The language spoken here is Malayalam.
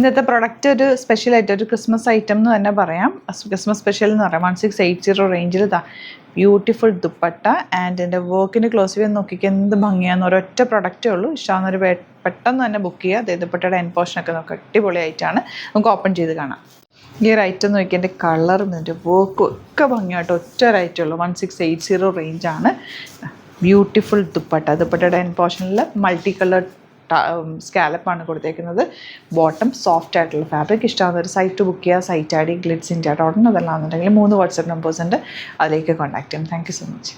ഇന്നത്തെ പ്രൊഡക്റ്റ് ഒരു സ്പെഷ്യലായിട്ട് ഒരു ക്രിസ്മസ് ഐറ്റം എന്ന് തന്നെ പറയാം. ക്രിസ്മസ് സ്പെഷ്യൽ എന്ന് പറയാം. 1680 റേഞ്ചിൽ ബ്യൂട്ടിഫുൾ ദുപ്പട്ട ആൻഡ് എൻ്റെ വർക്കിന് ക്ലോസ് ചെയ്യാൻ നോക്കിക്കുക എന്ത് ഭംഗിയാന്ന്. ഒരൊറ്റ പ്രൊഡക്റ്റേ ഉള്ളൂ. ഇഷ്ടമാകുന്നൊരു പെട്ടെന്ന് തന്നെ ബുക്ക് ചെയ്യുക. അതേ ദുപ്പട്ടയുടെ എൻ പോർഷനൊക്കെ നമുക്ക് അടിപൊളിയായിട്ടാണ്. നമുക്ക് ഓപ്പൺ ചെയ്ത് കാണാം. ഈ ഒരു ഐറ്റം നോക്കി എൻ്റെ കളറും എൻ്റെ വർക്കും ഒക്കെ ഭംഗിയായിട്ട് ഒറ്റ ഒരു ഐറ്റം ഉള്ളൂ. 1680 റേഞ്ചാണ്. ബ്യൂട്ടിഫുൾ ദുപ്പട്ട. ദുപ്പട്ടയുടെ എൻ പോർഷനിൽ മൾട്ടി കളർ സ്കാലപ്പാണ് കൊടുത്തേക്കുന്നത്. ബോട്ടം സോഫ്റ്റ് ആയിട്ടുള്ള ഫാബ്രിക്. ഇഷ്ടമാകുന്ന ഒരു സൈറ്റ് ബുക്ക് ചെയ്യുക. Site I D Glitz India .in അതെല്ലാം എന്നുണ്ടെങ്കിൽ 3 വാട്സപ്പ് നമ്പേഴ്സ് ഉണ്ട്, അതിലേക്ക് കോൺടാക്ട് ചെയ്യാം. Thank you so much.